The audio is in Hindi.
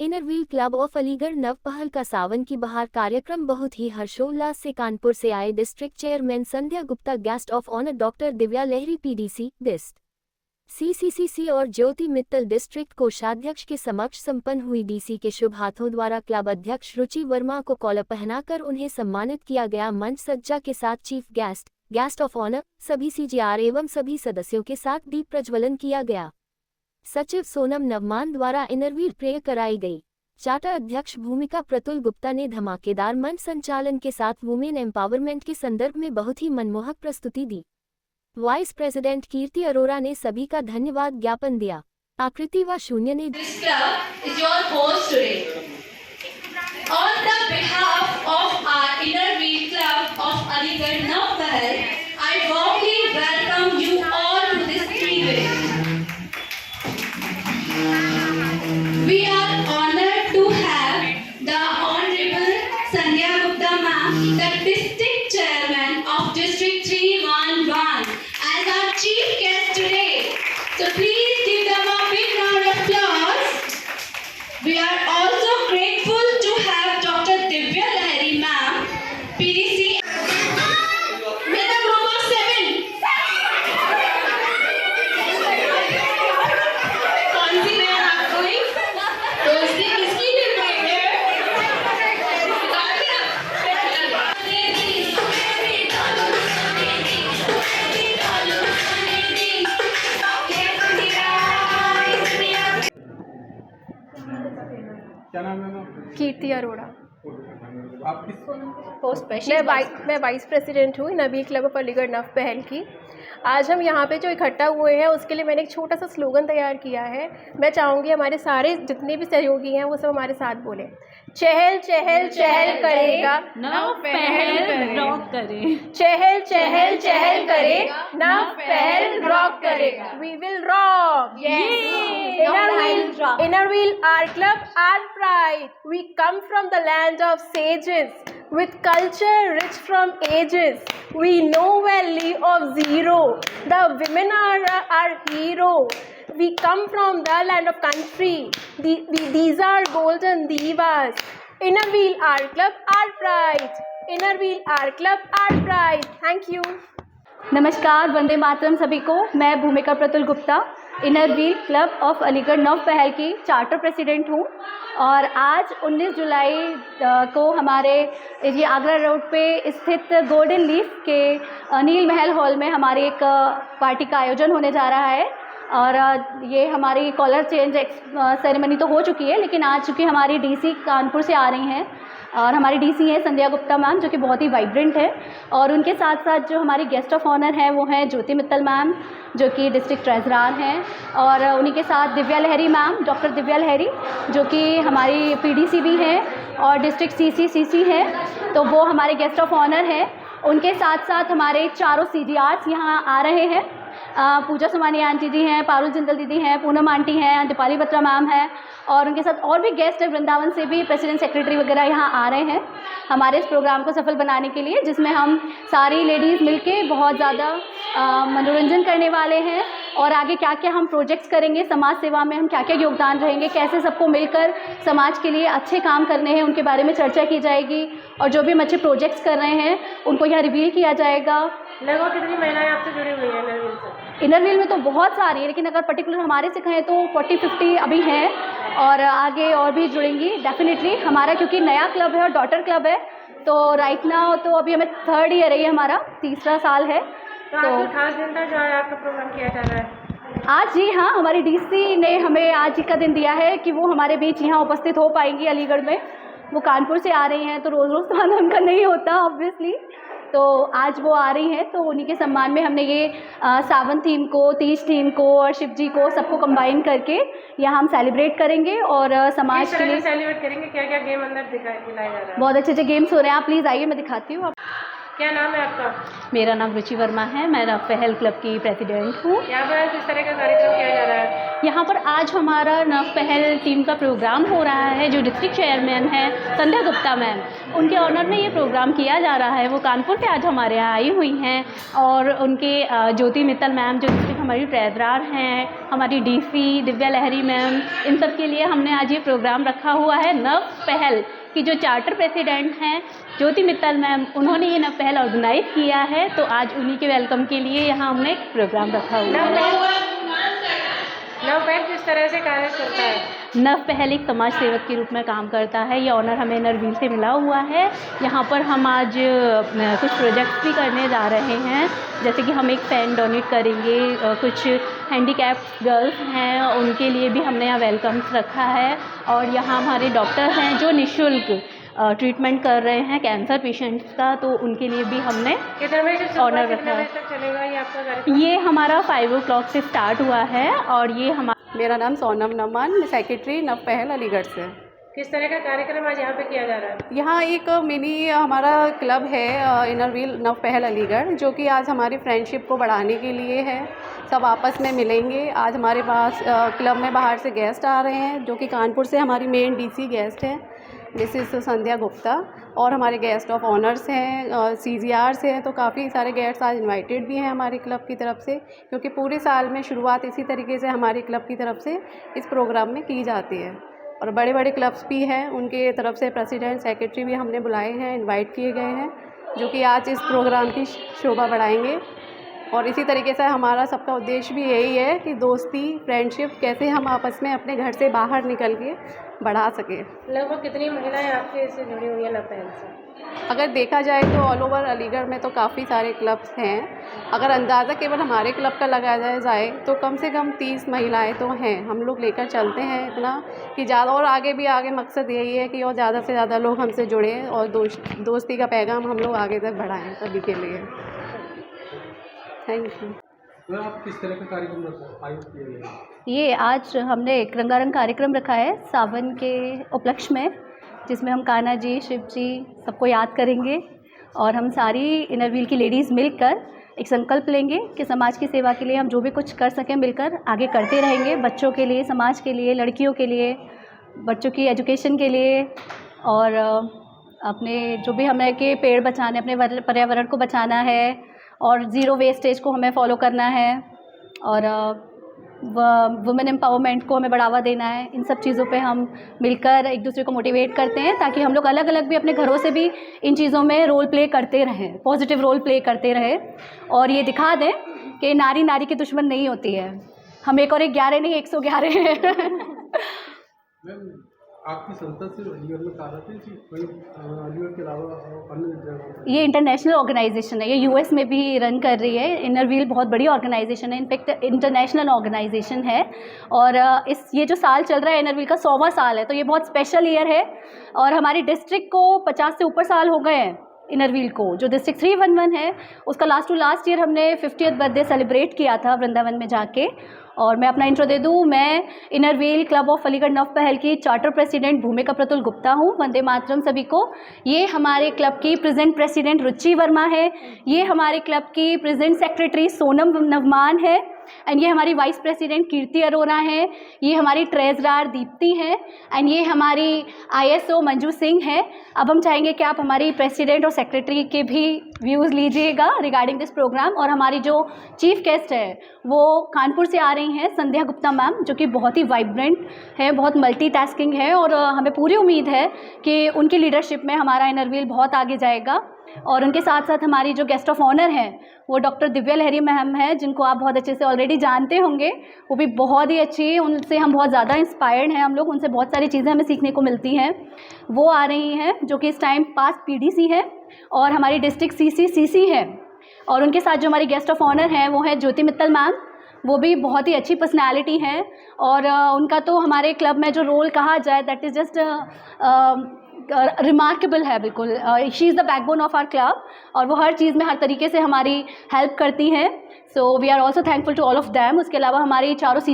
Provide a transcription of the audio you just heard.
इनरव्हील क्लब ऑफ अलीगढ़ नव पहल का सावन की बहार कार्यक्रम बहुत ही हर्षोल्लास से कानपुर से आए district chairman Sandhya Gupta, guest of honour doctor Divya Lahiri PDC, डिस्ट सीसीसीसी और ज्योति मित्तल डिस्ट्रिक्ट कोषाध्यक्ष के समक्ष संपन्न हुई। डीसी के शुभ हाथों द्वारा क्लब अध्यक्ष रुचि वर्मा को कॉलर पहनाकर उन्हें सम्मानित किया गया। मंच सज्जा के साथ चीफ गेस्ट ऑफ ऑनर, सभी सीजीआर एवं सभी सदस्यों के साथ दीप प्रज्वलन किया गया। सचिव सोनम नवमान द्वारा इनरव्हील प्रेयर कराई गई। चार्टर अध्यक्ष भूमिका प्रतुल गुप्ता ने धमाकेदार मंच संचालन के साथ वुमेन एम्पावरमेंट के संदर्भ में बहुत ही मनमोहक प्रस्तुति दी। वाइस प्रेसिडेंट कीर्ति अरोरा ने सभी का धन्यवाद ज्ञापन दिया। आकृति व शून्य ने We are honored to have the Honorable Sandhya Gupta ma'am, the District Chairman of District 311, as our chief guest today. So please give them a big round of applause. We are also grateful to have Dr. Divya Lahiri ma'am, PDC. With a group of 7. कौन सी नया आप कोई? तो इसकी किसकी डिमांड है? क्या नाम है आपका? कीर्ति अरोड़ा। आप किस पोस्ट मैं वाइस प्रेसिडेंट हूँ नबी क्लब ऑफ अलीगढ़ नव पहल की। आज हम यहाँ पे जो इकट्ठा हुए हैं उसके लिए मैंने एक छोटा सा स्लोगन तैयार किया है। मैं चाहूँगी हमारे सारे जितने भी सहयोगी हैं वो सब हमारे साथ बोलें। चहल चहल चहल करेगा नव पहल रॉक करे। चहल चहल चहल करे नव पहल रॉक करेगा। We will rock. Innerwheel, our club, our pride. We come from the land of sages, with culture rich from ages. We know valley of zero. The women are our hero. We come from the land of country. These are golden divas. Innerwheel, our club, our pride. Innerwheel, our club, our pride. Thank you. नमस्कार, वंदे मातरम सभी को। मैं भूमिका Pratul Gupta, Inner Wheel club of Aligarh नव पहल की चार्टर प्रेसिडेंट हूँ। और आज 19 जुलाई को हमारे ये आगरा रोड पे स्थित गोल्डन लीफ के नील महल हॉल में हमारी एक पार्टी का आयोजन होने जा रहा है। और ये हमारी कॉलर चेंज सेरेमनी तो हो चुकी है, लेकिन आज चूँकि हमारी डीसी कानपुर से आ रही हैं और हमारी डीसी हैं संध्या गुप्ता मैम, जो कि बहुत ही वाइब्रेंट है। और उनके साथ साथ जो हमारी गेस्ट ऑफ ऑनर हैं वो हैं ज्योति मित्तल मैम, जो कि डिस्ट्रिक्ट ट्रेजरर हैं। और उन्हीं के साथ दिव्या लहरी मैम, डॉक्टर दिव्या लहरी, जो कि हमारी पीडीसी भी हैं और डिस्ट्रिक्ट सीसीसीसी हैं, तो वो हमारे गेस्ट ऑफ ऑनर हैं। उनके साथ साथ हमारे चारों सीजीआर्स यहाँ आ रहे हैं। पूजा सुमानी आंटी जी हैं, पारुल जिंदल दीदी हैं, पूनम आंटी हैं, दीपाली बत्रा मैम हैं, और उनके साथ और भी गेस्ट वृंदावन से भी प्रेसिडेंट सेक्रेटरी वगैरह यहाँ आ रहे हैं हमारे इस प्रोग्राम को सफल बनाने के लिए, जिसमें हम सारी लेडीज़ मिलके बहुत ज़्यादा मनोरंजन करने वाले हैं। और आगे क्या क्या हम प्रोजेक्ट्स करेंगे, समाज सेवा में हम क्या क्या योगदान रहेंगे, कैसे सबको मिलकर समाज के लिए अच्छे काम करने हैं, उनके बारे में चर्चा की जाएगी। और जो भी हम अच्छे प्रोजेक्ट्स कर रहे हैं उनको यहाँ रिवील किया जाएगा। लगभग कितनी महिलाएं आपसे जुड़ी हुई हैं इनरव्हील से? इनरव्हील में तो बहुत सारी है, लेकिन अगर पर्टिकुलर हमारे से कहें तो 40-50 अभी हैं, और आगे और भी जुड़ेंगी डेफिनेटली। हमारा क्योंकि नया क्लब है और डॉटर क्लब है, तो राइट नाउ तो अभी हमें 3rd ईयर है, ये हमारा 3रा साल है। तो आज खास दिन था जो आज आपका प्रोग्राम किया जा रहा है? आज जी हाँ, हमारी डीसी ने हमें आज का दिन दिया है कि वो हमारे बीच यहाँ उपस्थित हो पाएंगी अलीगढ़ में। वो कानपुर से आ रही हैं, तो रोज़ रोज़ तो आना उनका नहीं होता ऑब्वियसली, तो आज वो आ रही हैं, तो उन्हीं के सम्मान में हमने ये सावन थीम को, तीज थीम को और शिव जी को सबको कंबाइन करके यहाँ हम सेलिब्रेट करेंगे और समाज के लिए सेलिब्रेट करेंगे। क्या क्या गेम अंदर दिलाया जा रहा है? बहुत अच्छे अच्छे गेम्स हो रहे हैं। आप प्लीज़ आइए, मैं दिखाती हूँ। क्या नाम है आपका? मेरा नाम रुचि वर्मा है, मैं नव पहल क्लब की प्रेसिडेंट हूँ। यहाँ पर किस तरह का कार्यक्रम किया जा रहा है? यहाँ पर आज हमारा नव पहल टीम का प्रोग्राम हो रहा है। जो डिस्ट्रिक्ट चेयरमैन हैं संध्या गुप्ता मैम, उनके ऑनर में ये प्रोग्राम किया जा रहा है। वो कानपुर से आज हमारे यहाँ आई हुई हैं और उनके ज्योति मित्तल मैम जो डिस्ट्रिक्ट हमारी ट्रेजरर हैं, हमारी डीसी दिव्या लहरी मैम, इन सब के लिए हमने आज ये प्रोग्राम रखा हुआ है। नव पहल की जो चार्टर प्रेसिडेंट हैं ज्योति मित्तल मैम, उन्होंने ये नव पहल ऑर्गेनाइज किया है, तो आज उन्हीं के वेलकम के लिए यहाँ हमने एक प्रोग्राम रखा हुआ है। नव पहल किस तरह से कार्य करता है? नव पहल एक समाज सेवक के रूप में काम करता है। ये ऑनर हमें नरवील से मिला हुआ है। यहाँ पर हम आज कुछ प्रोजेक्ट्स भी करने जा रहे हैं, जैसे कि हम एक फ़ैन डोनेट करेंगे। कुछ हैंडीकैप्ड गर्ल्स हैं, उनके लिए भी हमने यहाँ वेलकम्स रखा है। और यहाँ हमारे डॉक्टर हैं जो निःशुल्क ट्रीटमेंट कर रहे हैं कैंसर पेशेंट्स का, तो उनके लिए भी हमने ऑनर रखा है। चलेगा ये आपका कार्यक्रम? ये हमारा 5 o'clock से स्टार्ट हुआ है और ये मेरा नाम सोनम नमान, मैं सेक्रेटरी नव पहल अलीगढ़ से। किस तरह का कार्यक्रम आज यहाँ पे किया जा रहा है? यहाँ एक मिनी हमारा क्लब है इनर व्हील नव पहल अलीगढ़, जो कि आज हमारी फ्रेंडशिप को बढ़ाने के लिए है। सब आपस में मिलेंगे। आज हमारे पास क्लब में बाहर से गेस्ट आ रहे हैं, जो कि कानपुर से हमारी मेन डीसी गेस्ट हैं, मिसेस संध्या गुप्ता, और हमारे गेस्ट ऑफ ऑनर्स हैं, CGR से हैं। तो काफ़ी सारे गेस्ट आज इनवाइटेड भी हैं हमारे क्लब की तरफ से, क्योंकि पूरे साल में शुरुआत इसी तरीके से हमारे क्लब की तरफ से इस प्रोग्राम में की जाती है। और बड़े बड़े क्लब्स भी हैं, उनके तरफ से प्रेसिडेंट सेक्रेटरी भी हमने बुलाए हैं, इनवाइट किए गए हैं, जो कि आज इस प्रोग्राम की शोभा बढ़ाएंगे। और इसी तरीके से हमारा सबका उद्देश्य भी यही है कि दोस्ती, फ्रेंडशिप कैसे हम आपस में अपने घर से बाहर निकल के बढ़ा सकें। लगभग कितनी महिलाएं आपके इससे जुड़ी हुई हैं नव पहल से? अगर देखा जाए तो ऑल ओवर अलीगढ़ में तो काफ़ी सारे क्लब्स हैं। अगर अंदाज़ा केवल हमारे क्लब का लगाया जाए तो कम से कम 30 महिलाएं तो हैं। हम लोग लेकर चलते हैं इतना कि ज़्यादा, और आगे मकसद यही है कि और ज़्यादा से ज़्यादा लोग हमसे जुड़ें और दोस्ती का पैगाम हम लोग आगे तक बढ़ाएं सभी के लिए। Thank you. आप किस तरह का कार्यक्रम आयोजित किए गए? ये आज हमने एक रंगारंग कार्यक्रम रखा है सावन के उपलक्ष्य में, जिसमें हम कान्हा जी, शिव जी सबको याद करेंगे और हम सारी इनर व्हील की लेडीज़ मिलकर एक संकल्प लेंगे कि समाज की सेवा के लिए हम जो भी कुछ कर सकें मिलकर आगे करते रहेंगे। बच्चों के लिए, समाज के लिए, लड़कियों के लिए, बच्चों की एजुकेशन के लिए, और अपने जो भी हमें के पेड़ बचाने, अपने पर्यावरण को बचाना है, और ज़ीरो वेस्टेज को हमें फॉलो करना है, और वुमेन एम्पावरमेंट को हमें बढ़ावा देना है। इन सब चीज़ों पे हम मिलकर एक दूसरे को मोटिवेट करते हैं, ताकि हम लोग अलग अलग भी अपने घरों से भी इन चीज़ों में रोल प्ले करते रहें, पॉजिटिव रोल प्ले करते रहें, और ये दिखा दें कि नारी नारी की दुश्मन नहीं होती है। हम 1 और 1 11 नहीं, 111 हैं। मैम, आपकी संस्था सिर्फ अलीगढ़ में कार्य थी कि अलीगढ़ के अलावा अन्य जगह? ये इंटरनेशनल ऑर्गेनाइजेशन है, ये US में भी रन कर रही है। इनर व्हील बहुत बड़ी ऑर्गेनाइजेशन है, इनफैक्ट इंटरनेशनल ऑर्गेनाइजेशन है। और ये जो साल चल रहा है इनर व्हील का 100वां साल है, तो ये बहुत स्पेशल ईयर है। और हमारी डिस्ट्रिक्ट को 50 से ऊपर साल हो गए हैं इनर व्हील को। जो डिस्ट्रिक्ट 311 है उसका लास्ट टू लास्ट ईयर हमने 50th बर्थडे सेलिब्रेट किया था वृंदावन में जाके। और मैं अपना इंट्रो दे दूँ, मैं inner wheel club of Aligarh नव पहल की चार्टर प्रेसिडेंट भूमिका प्रतुल गुप्ता हूँ। वंदे मातरम सभी को। ये हमारे क्लब की प्रेजेंट प्रेसिडेंट रुचि वर्मा है। ये हमारे क्लब की प्रेजेंट सेक्रेटरी सोनम नवमान है, एंड ये हमारी वाइस प्रेसिडेंट कीर्ति अरोरा हैं। ये हमारी ट्रेजरर दीप्ति हैं, एंड ये हमारी ISO मंजू सिंह है। अब हम चाहेंगे कि आप हमारी प्रेसिडेंट और सेक्रेटरी के भी व्यूज़ लीजिएगा रिगार्डिंग दिस प्रोग्राम। और हमारी जो चीफ गेस्ट है वो कानपुर से आ रही हैं संध्या गुप्ता मैम, जो कि बहुत ही वाइब्रेंट है, बहुत मल्टीटास्किंग है, और हमें पूरी उम्मीद है कि उनकी लीडरशिप में हमारा इनर व्हील बहुत आगे जाएगा। और उनके साथ साथ हमारी जो गेस्ट ऑफ ऑनर हैं वो डॉक्टर दिव्या लहरी मैम हैं, जिनको आप बहुत अच्छे से ऑलरेडी जानते होंगे। वो भी बहुत ही अच्छी है, उनसे हम बहुत ज़्यादा इंस्पायर्ड हैं। हम लोग उनसे बहुत सारी चीज़ें हमें सीखने को मिलती हैं। वो आ रही हैं, जो कि इस टाइम पास PDC है और हमारी डिस्ट्रिक्ट CC है। और उनके साथ जो हमारी गेस्ट ऑफ ऑनर हैं वो है ज्योति मित्तल मैम। वो भी बहुत ही अच्छी पर्सनैलिटी हैं, और उनका तो हमारे क्लब में जो रोल कहा जाए दैट इज़ जस्ट रिमार्केबल है। बिल्कुल she is the backbone of our club, और वो हर चीज़ में हर तरीके से हमारी हेल्प करती हैं। So we are also thankful to all of them. उसके अलावा हमारी चारों